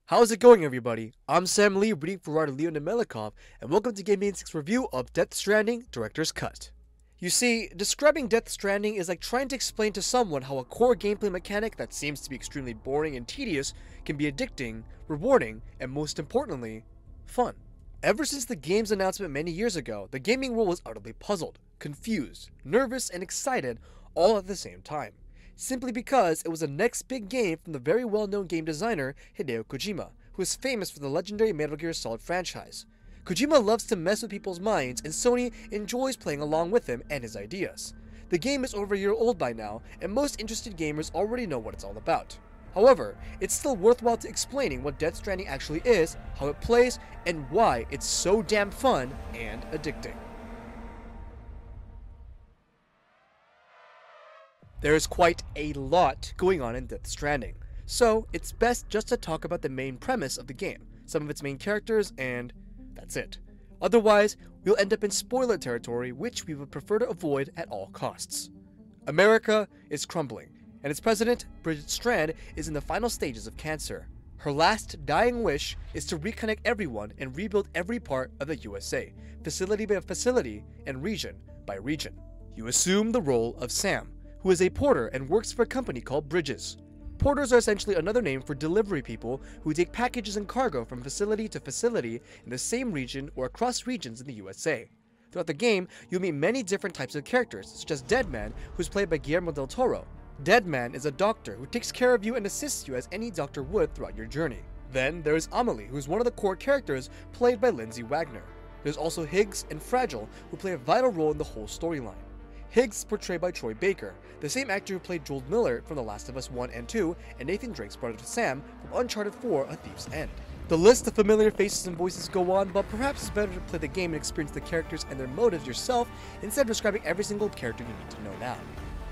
How's it going, everybody? I'm Sam Lee, reading for writer Leonid and Melikhov, and welcome to Ambient review of Death Stranding, Director's Cut. You see, describing Death Stranding is like trying to explain to someone how a core gameplay mechanic that seems to be extremely boring and tedious can be addicting, rewarding, and most importantly, fun. Ever since the game's announcement many years ago, the gaming world was utterly puzzled, confused, nervous, and excited all at the same time, simply because it was the next big game from the very well-known game designer Hideo Kojima, who is famous for the legendary Metal Gear Solid franchise. Kojima loves to mess with people's minds, and Sony enjoys playing along with him and his ideas. The game is over a year old by now, and most interested gamers already know what it's all about. However, it's still worthwhile to explaining what Death Stranding actually is, how it plays, and why it's so damn fun and addicting. There is quite a lot going on in Death Stranding, so it's best just to talk about the main premise of the game, some of its main characters, and that's it. Otherwise, we'll end up in spoiler territory, which we would prefer to avoid at all costs. America is crumbling, and its president, Bridget Strand, is in the final stages of cancer. Her last dying wish is to reconnect everyone and rebuild every part of the USA, facility by facility and region by region. You assume the role of Sam, who is a porter and works for a company called Bridges. Porters are essentially another name for delivery people who take packages and cargo from facility to facility in the same region or across regions in the USA. Throughout the game, you'll meet many different types of characters, such as Deadman, who's played by Guillermo del Toro. Deadman is a doctor who takes care of you and assists you as any doctor would throughout your journey. Then there's Amelie, who's one of the core characters played by Lindsay Wagner. There's also Higgs and Fragile, who play a vital role in the whole storyline. Higgs is portrayed by Troy Baker, the same actor who played Joel Miller from The Last of Us 1 and 2, and Nathan Drake's brother Sam from Uncharted 4: A Thief's End. The list of familiar faces and voices go on, but perhaps it's better to play the game and experience the characters and their motives yourself instead of describing every single character you need to know now.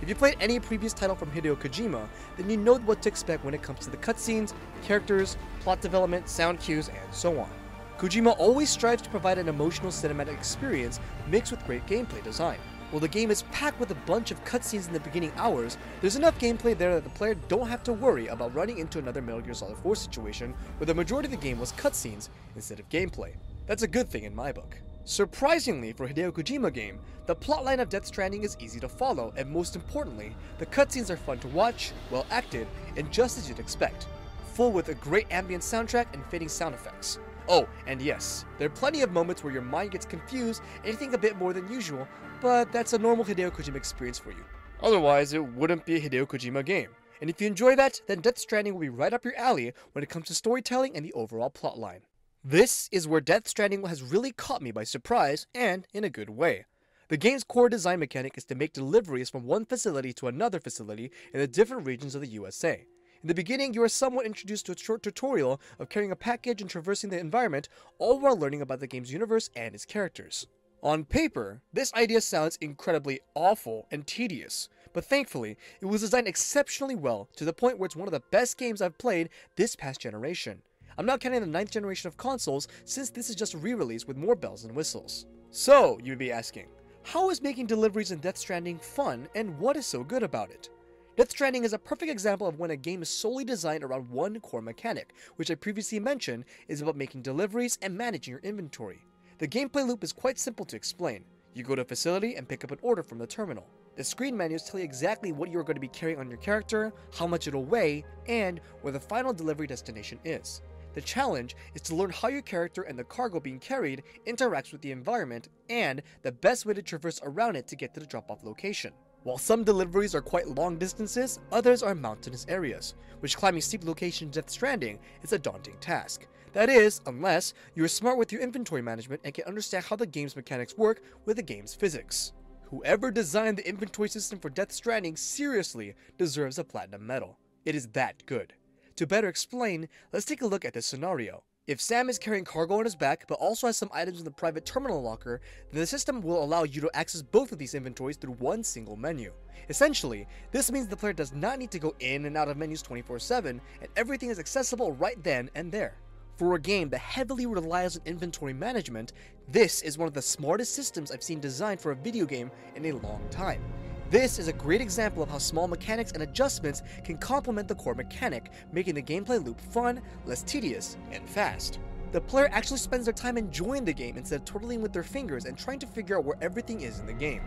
If you played any previous title from Hideo Kojima, then you know what to expect when it comes to the cutscenes, characters, plot development, sound cues, and so on. Kojima always strives to provide an emotional cinematic experience mixed with great gameplay design. While the game is packed with a bunch of cutscenes in the beginning hours, there's enough gameplay there that the player don't have to worry about running into another Metal Gear Solid 4 situation where the majority of the game was cutscenes instead of gameplay. That's a good thing in my book. Surprisingly for a Hideo Kojima game, the plotline of Death Stranding is easy to follow, and most importantly, the cutscenes are fun to watch, well acted, and just as you'd expect, full with a great ambient soundtrack and fitting sound effects. Oh, and yes, there are plenty of moments where your mind gets confused and you think a bit more than usual, but that's a normal Hideo Kojima experience for you. Otherwise, it wouldn't be a Hideo Kojima game. And if you enjoy that, then Death Stranding will be right up your alley when it comes to storytelling and the overall plotline. This is where Death Stranding has really caught me by surprise, and in a good way. The game's core design mechanic is to make deliveries from one facility to another facility in the different regions of the USA. In the beginning, you are somewhat introduced to a short tutorial of carrying a package and traversing the environment, all while learning about the game's universe and its characters. On paper, this idea sounds incredibly awful and tedious, but thankfully, it was designed exceptionally well to the point where it's one of the best games I've played this past generation. I'm not counting the 9th generation of consoles, since this is just a re-release with more bells and whistles. So, you'd be asking, how is making deliveries in Death Stranding fun, and what is so good about it? Death Stranding is a perfect example of when a game is solely designed around one core mechanic, which I previously mentioned is about making deliveries and managing your inventory. The gameplay loop is quite simple to explain. You go to a facility and pick up an order from the terminal. The screen menus tell you exactly what you are going to be carrying on your character, how much it'll weigh, and where the final delivery destination is. The challenge is to learn how your character and the cargo being carried interacts with the environment and the best way to traverse around it to get to the drop-off location. While some deliveries are quite long distances, others are mountainous areas, which climbing steep locations in Death Stranding is a daunting task. That is, unless you are smart with your inventory management and can understand how the game's mechanics work with the game's physics. Whoever designed the inventory system for Death Stranding seriously deserves a platinum medal. It is that good. To better explain, let's take a look at this scenario. If Sam is carrying cargo on his back, but also has some items in the private terminal locker, then the system will allow you to access both of these inventories through one single menu. Essentially, this means the player does not need to go in and out of menus 24/7, and everything is accessible right then and there. For a game that heavily relies on inventory management, this is one of the smartest systems I've seen designed for a video game in a long time. This is a great example of how small mechanics and adjustments can complement the core mechanic, making the gameplay loop fun, less tedious, and fast. The player actually spends their time enjoying the game instead of twiddling with their fingers and trying to figure out where everything is in the game.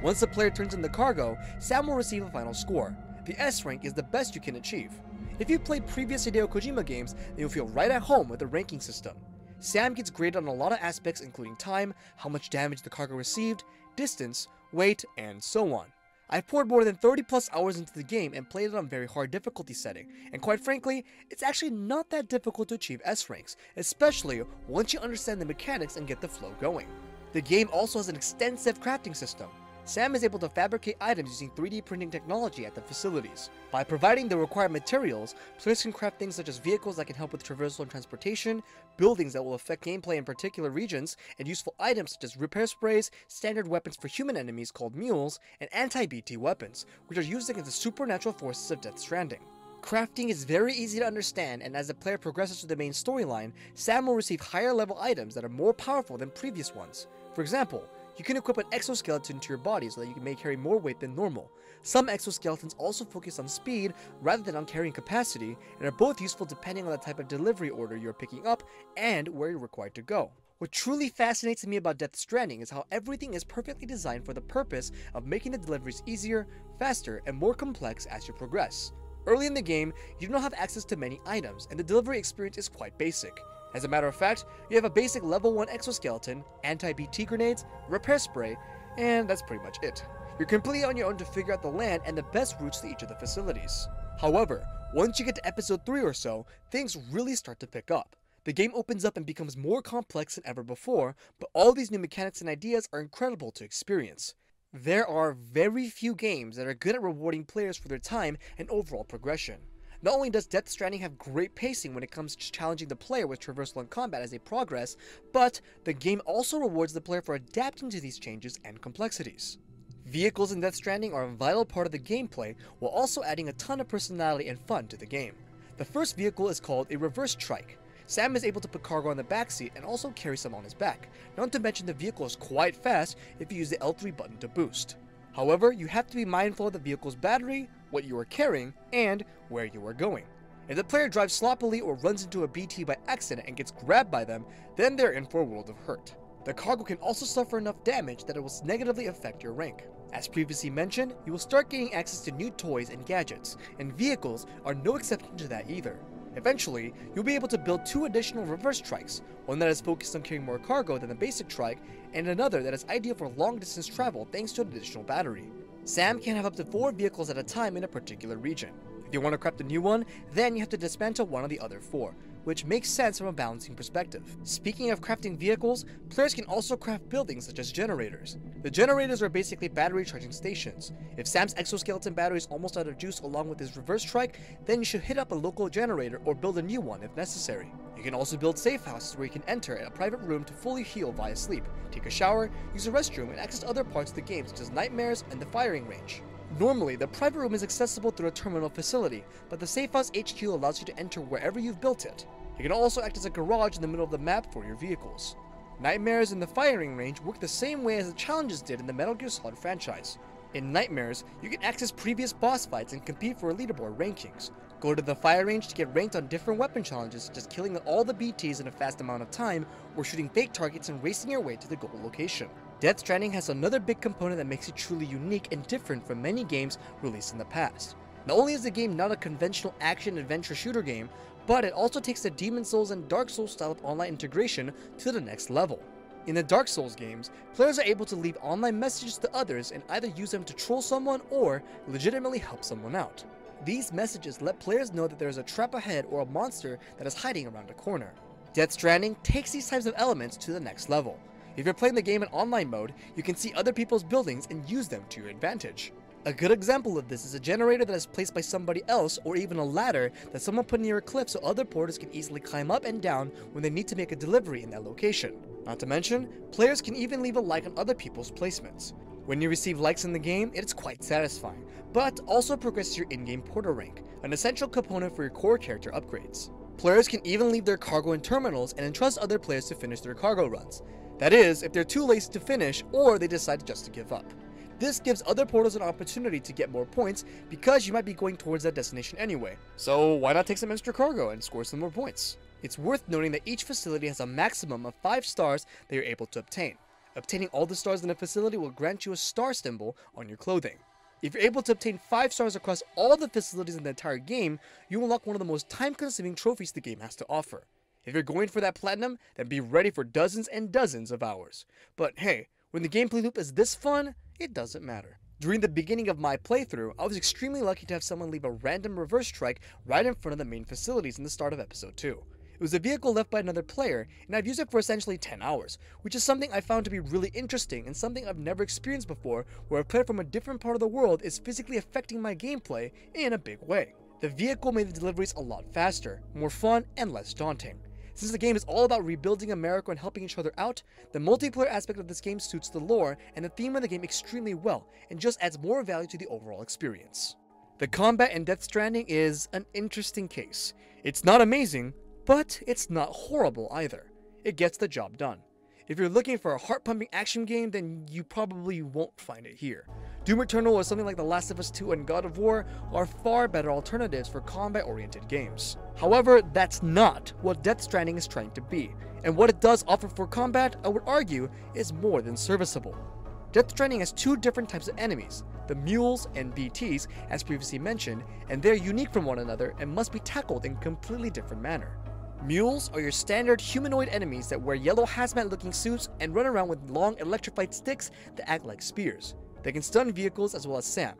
Once the player turns in the cargo, Sam will receive a final score. The S rank is the best you can achieve. If you've played previous Hideo Kojima games, then you'll feel right at home with the ranking system. Sam gets graded on a lot of aspects including time, how much damage the cargo received, distance, weight, and so on. I've poured more than 30 plus hours into the game and played it on very hard difficulty setting, and quite frankly, it's actually not that difficult to achieve S ranks, especially once you understand the mechanics and get the flow going. The game also has an extensive crafting system. Sam is able to fabricate items using 3D printing technology at the facilities. By providing the required materials, players can craft things such as vehicles that can help with traversal and transportation, buildings that will affect gameplay in particular regions, and useful items such as repair sprays, standard weapons for human enemies called mules, and anti-BT weapons, which are used against the supernatural forces of Death Stranding. Crafting is very easy to understand, and as the player progresses through the main storyline, Sam will receive higher level items that are more powerful than previous ones. For example, you can equip an exoskeleton to your body so that you may carry more weight than normal. Some exoskeletons also focus on speed rather than on carrying capacity, and are both useful depending on the type of delivery order you're picking up and where you're required to go. What truly fascinates me about Death Stranding is how everything is perfectly designed for the purpose of making the deliveries easier, faster, and more complex as you progress. Early in the game, you do not have access to many items, and the delivery experience is quite basic. As a matter of fact, you have a basic level 1 exoskeleton, anti-BT grenades, repair spray, and that's pretty much it. You're completely on your own to figure out the land and the best routes to each of the facilities. However, once you get to episode 3 or so, things really start to pick up. The game opens up and becomes more complex than ever before, but all these new mechanics and ideas are incredible to experience. There are very few games that are good at rewarding players for their time and overall progression. Not only does Death Stranding have great pacing when it comes to challenging the player with traversal and combat as they progress, but the game also rewards the player for adapting to these changes and complexities. Vehicles in Death Stranding are a vital part of the gameplay, while also adding a ton of personality and fun to the game. The first vehicle is called a reverse Trike. Sam is able to put cargo on the backseat and also carry some on his back, not to mention the vehicle is quite fast if you use the L3 button to boost. However, you have to be mindful of the vehicle's battery, what you are carrying, and where you are going. If the player drives sloppily or runs into a BT by accident and gets grabbed by them, then they're in for a world of hurt. The cargo can also suffer enough damage that it will negatively affect your rank. As previously mentioned, you will start gaining access to new toys and gadgets, and vehicles are no exception to that either. Eventually, you'll be able to build 2 additional reverse trikes, one that is focused on carrying more cargo than the basic trike, and another that is ideal for long distance travel thanks to an additional battery. Sam can have up to 4 vehicles at a time in a particular region. If you want to craft a new one, then you have to dismantle one of the other 4, which makes sense from a balancing perspective. Speaking of crafting vehicles, players can also craft buildings such as generators. The generators are basically battery charging stations. If Sam's exoskeleton battery is almost out of juice along with his reverse trike, then you should hit up a local generator or build a new one if necessary. You can also build safe houses where you can enter a private room to fully heal via sleep, take a shower, use a restroom, and access other parts of the game such as nightmares and the firing range. Normally, the private room is accessible through a terminal facility, but the Safe House HQ allows you to enter wherever you've built it. It can also act as a garage in the middle of the map for your vehicles. Nightmares and the firing range work the same way as the challenges did in the Metal Gear Solid franchise. In Nightmares, you can access previous boss fights and compete for leaderboard rankings. Go to the fire range to get ranked on different weapon challenges such as killing all the BTs in a fast amount of time, or shooting fake targets and racing your way to the goal location. Death Stranding has another big component that makes it truly unique and different from many games released in the past. Not only is the game not a conventional action-adventure shooter game, but it also takes the Demon Souls and Dark Souls style of online integration to the next level. In the Dark Souls games, players are able to leave online messages to others and either use them to troll someone or legitimately help someone out. These messages let players know that there is a trap ahead or a monster that is hiding around a corner. Death Stranding takes these types of elements to the next level. If you're playing the game in online mode, you can see other people's buildings and use them to your advantage. A good example of this is a generator that is placed by somebody else, or even a ladder that someone put near a cliff so other porters can easily climb up and down when they need to make a delivery in that location. Not to mention, players can even leave a like on other people's placements. When you receive likes in the game, it is quite satisfying, but also progresses your in-game porter rank, an essential component for your core character upgrades. Players can even leave their cargo in terminals and entrust other players to finish their cargo runs. That is, if they're too lazy to finish or they decide just to give up. This gives other portals an opportunity to get more points because you might be going towards that destination anyway. So why not take some extra cargo and score some more points? It's worth noting that each facility has a maximum of 5 stars that you're able to obtain. Obtaining all the stars in a facility will grant you a star symbol on your clothing. If you're able to obtain 5 stars across all the facilities in the entire game, you unlock one of the most time-consuming trophies the game has to offer. If you're going for that platinum, then be ready for dozens and dozens of hours. But hey, when the gameplay loop is this fun, it doesn't matter. During the beginning of my playthrough, I was extremely lucky to have someone leave a random reverse trike right in front of the main facilities in the start of episode 2. It was a vehicle left by another player, and I've used it for essentially 10 hours, which is something I found to be really interesting and something I've never experienced before, where a player from a different part of the world is physically affecting my gameplay in a big way. The vehicle made the deliveries a lot faster, more fun, and less daunting. Since the game is all about rebuilding America and helping each other out, the multiplayer aspect of this game suits the lore and the theme of the game extremely well, and just adds more value to the overall experience. The combat in Death Stranding is an interesting case. It's not amazing, but it's not horrible either. It gets the job done. If you're looking for a heart-pumping action game, then you probably won't find it here. Doom Eternal or something like The Last of Us 2 and God of War are far better alternatives for combat-oriented games. However, that's not what Death Stranding is trying to be, and what it does offer for combat, I would argue, is more than serviceable. Death Stranding has 2 different types of enemies, the mules and BTs, as previously mentioned, and they're unique from one another and must be tackled in a completely different manner. Mules are your standard humanoid enemies that wear yellow hazmat-looking suits and run around with long electrified sticks that act like spears. They can stun vehicles as well as Sam.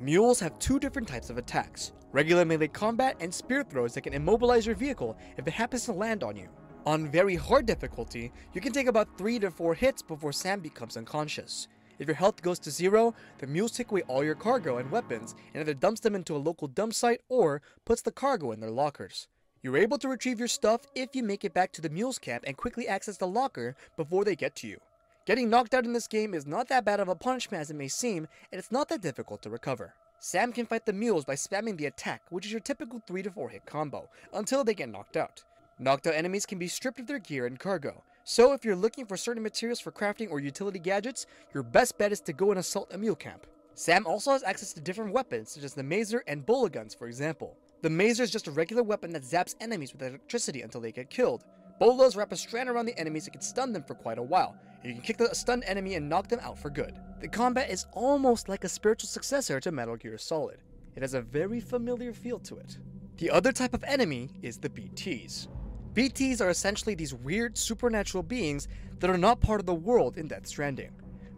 Mules have 2 different types of attacks, regular melee combat and spear throws that can immobilize your vehicle if it happens to land on you. On very hard difficulty, you can take about 3 to 4 hits before Sam becomes unconscious. If your health goes to 0, the mules take away all your cargo and weapons and either dumps them into a local dump site or puts the cargo in their lockers. You're able to retrieve your stuff if you make it back to the mules camp and quickly access the locker before they get to you. Getting knocked out in this game is not that bad of a punishment as it may seem, and it's not that difficult to recover. Sam can fight the mules by spamming the attack, which is your typical 3 to 4 hit combo, until they get knocked out. Knocked out enemies can be stripped of their gear and cargo, so if you're looking for certain materials for crafting or utility gadgets, your best bet is to go and assault a mule camp. Sam also has access to different weapons, such as the mazer and bola guns for example. The mazer is just a regular weapon that zaps enemies with electricity until they get killed. Bolas wrap a strand around the enemies that can stun them for quite a while, and you can kick the stunned enemy and knock them out for good. The combat is almost like a spiritual successor to Metal Gear Solid. It has a very familiar feel to it. The other type of enemy is the BTs. BTs are essentially these weird supernatural beings that are not part of the world in Death Stranding.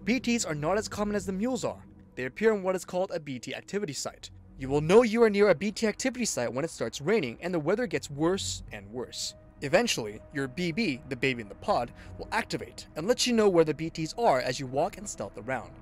BTs are not as common as the mules are. They appear on what is called a BT activity site. You will know you are near a BT activity site when it starts raining and the weather gets worse and worse. Eventually, your BB, the baby in the pod, will activate and let you know where the BTs are as you walk and stealth around.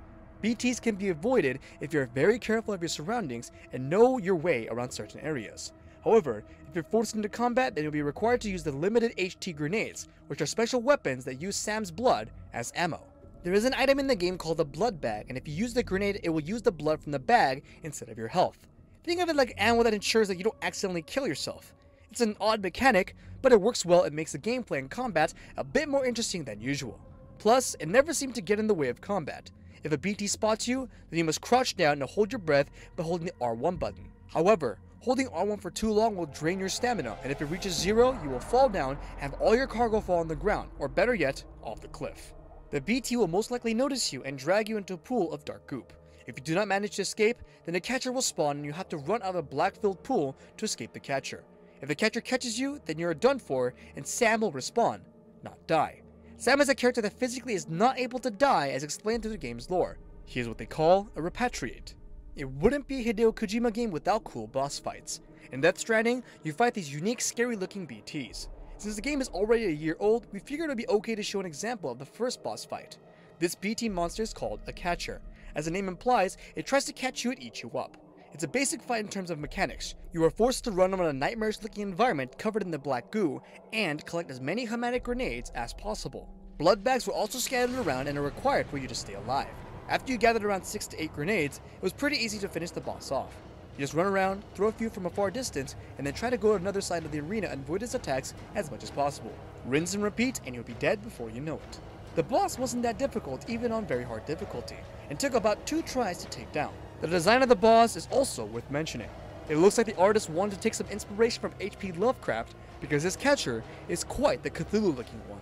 BTs can be avoided if you're very careful of your surroundings and know your way around certain areas. However, if you're forced into combat, then you'll be required to use the limited HT grenades, which are special weapons that use Sam's blood as ammo. There is an item in the game called the blood bag, and if you use the grenade, it will use the blood from the bag instead of your health. Think of it like ammo that ensures that you don't accidentally kill yourself. It's an odd mechanic, but it works well and makes the gameplay and combat a bit more interesting than usual. Plus, it never seemed to get in the way of combat. If a BT spots you, then you must crouch down and hold your breath by holding the R1 button. However, holding R1 for too long will drain your stamina, and if it reaches 0, you will fall down and have all your cargo fall on the ground, or better yet, off the cliff. The BT will most likely notice you and drag you into a pool of dark goop. If you do not manage to escape, then the catcher will spawn and you have to run out of a black-filled pool to escape the catcher. If the catcher catches you, then you're done for, and Sam will respawn, not die. Sam is a character that physically is not able to die as explained through the game's lore. He is what they call a repatriate. It wouldn't be a Hideo Kojima game without cool boss fights. In Death Stranding, you fight these unique, scary-looking BTs. Since the game is already a year old, we figured it would be okay to show an example of the first boss fight. This BT monster is called a catcher. As the name implies, it tries to catch you and eat you up. It's a basic fight in terms of mechanics. You are forced to run around a nightmarish-looking environment covered in the black goo, and collect as many hematic grenades as possible. Blood bags were also scattered around and are required for you to stay alive. After you gathered around 6 to 8 grenades, it was pretty easy to finish the boss off. You just run around, throw a few from a far distance, and then try to go to another side of the arena and avoid his attacks as much as possible. Rinse and repeat, and you'll be dead before you know it. The boss wasn't that difficult even on very hard difficulty, and took about 2 tries to take down. The design of the boss is also worth mentioning. It looks like the artist wanted to take some inspiration from H.P. Lovecraft because his catcher is quite the Cthulhu-looking one.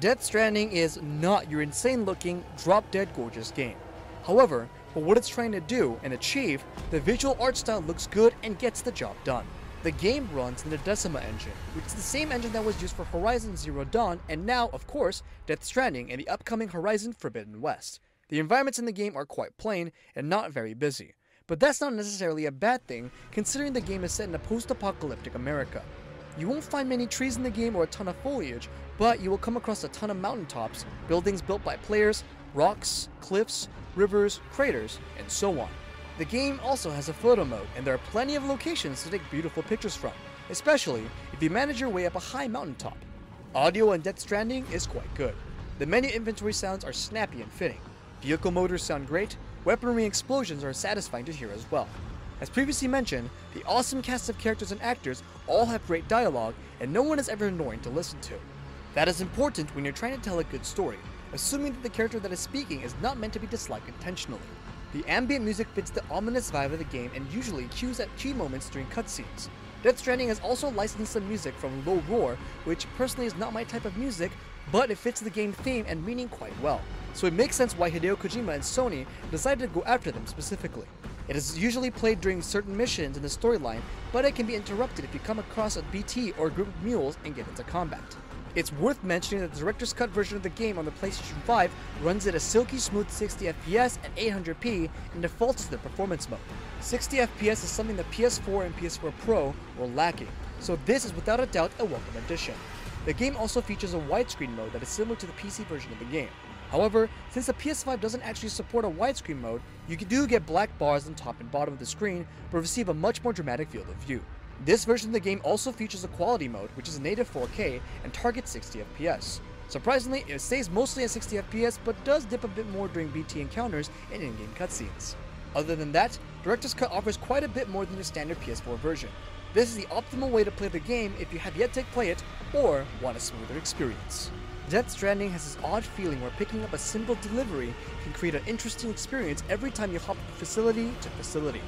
Death Stranding is not your insane-looking, drop-dead gorgeous game. However, for what it's trying to do and achieve, the visual art style looks good and gets the job done. The game runs in the Decima engine, which is the same engine that was used for Horizon Zero Dawn and now, of course, Death Stranding and the upcoming Horizon Forbidden West. The environments in the game are quite plain and not very busy, but that's not necessarily a bad thing considering the game is set in a post-apocalyptic America. You won't find many trees in the game or a ton of foliage, but you will come across a ton of mountaintops, buildings built by players, rocks, cliffs, rivers, craters, and so on. The game also has a photo mode, and there are plenty of locations to take beautiful pictures from, especially if you manage your way up a high mountaintop. Audio on Death Stranding is quite good. The menu inventory sounds are snappy and fitting. Vehicle motors sound great, weaponry explosions are satisfying to hear as well. As previously mentioned, the awesome cast of characters and actors all have great dialogue, and no one is ever annoying to listen to. That is important when you're trying to tell a good story, assuming that the character that is speaking is not meant to be disliked intentionally. The ambient music fits the ominous vibe of the game and usually cues at key moments during cutscenes. Death Stranding has also licensed some music from Low Roar, which personally is not my type of music, but it fits the game theme and meaning quite well. So it makes sense why Hideo Kojima and Sony decided to go after them specifically. It is usually played during certain missions in the storyline, but it can be interrupted if you come across a BT or a group of mules and get into combat. It's worth mentioning that the director's cut version of the game on the PlayStation 5 runs at a silky smooth 60 FPS at 800p and defaults to the performance mode. 60 FPS is something that PS4 and PS4 Pro were lacking, so this is without a doubt a welcome addition. The game also features a widescreen mode that is similar to the PC version of the game. However, since the PS5 doesn't actually support a widescreen mode, you do get black bars on top and bottom of the screen, but receive a much more dramatic field of view. This version of the game also features a quality mode, which is native 4K and targets 60 FPS. Surprisingly, it stays mostly at 60 FPS, but does dip a bit more during BT encounters and in-game cutscenes. Other than that, Director's Cut offers quite a bit more than the standard PS4 version. This is the optimal way to play the game if you have yet to play it or want a smoother experience. Death Stranding has this odd feeling where picking up a simple delivery can create an interesting experience every time you hop from facility to facility.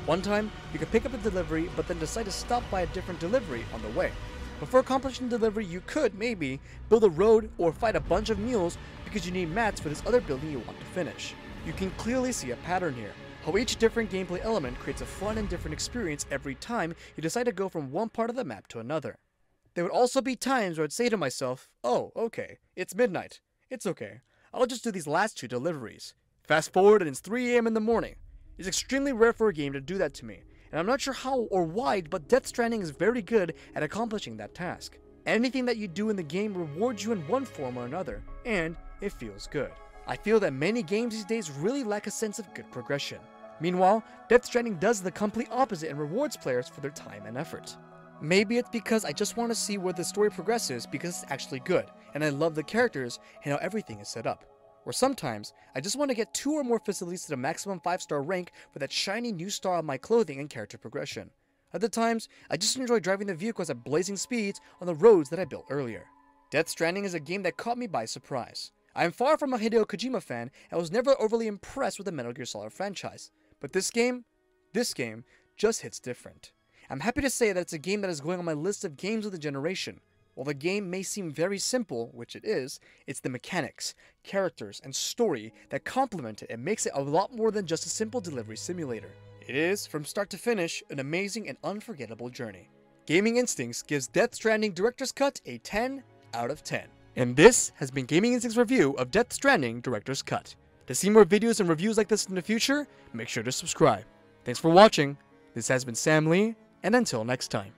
One time, you can pick up a delivery, but then decide to stop by a different delivery on the way. Before accomplishing the delivery, you could, maybe, build a road or fight a bunch of mules because you need mats for this other building you want to finish. You can clearly see a pattern here, how each different gameplay element creates a fun and different experience every time you decide to go from one part of the map to another. There would also be times where I'd say to myself, oh, okay, it's midnight. It's okay. I'll just do these last 2 deliveries. Fast forward and it's 3 AM in the morning. It's extremely rare for a game to do that to me, and I'm not sure how or why, but Death Stranding is very good at accomplishing that task. Anything that you do in the game rewards you in one form or another, and it feels good. I feel that many games these days really lack a sense of good progression. Meanwhile, Death Stranding does the complete opposite and rewards players for their time and effort. Maybe it's because I just want to see where the story progresses because it's actually good, and I love the characters and how everything is set up. Or sometimes, I just want to get 2 or more facilities to the maximum 5-star rank for that shiny new star on my clothing and character progression. Other times, I just enjoy driving the vehicles at blazing speeds on the roads that I built earlier. Death Stranding is a game that caught me by surprise. I am far from a Hideo Kojima fan and was never overly impressed with the Metal Gear Solid franchise, but this game just hits different. I'm happy to say that it's a game that is going on my list of games of the generation. While the game may seem very simple, which it is, it's the mechanics, characters, and story that complement it and makes it a lot more than just a simple delivery simulator. It is, from start to finish, an amazing and unforgettable journey. Gaming Instincts gives Death Stranding Director's Cut a 10 out of 10. And this has been Gaming Instincts' review of Death Stranding Director's Cut. To see more videos and reviews like this in the future, make sure to subscribe. Thanks for watching. This has been Sam Lee, and until next time.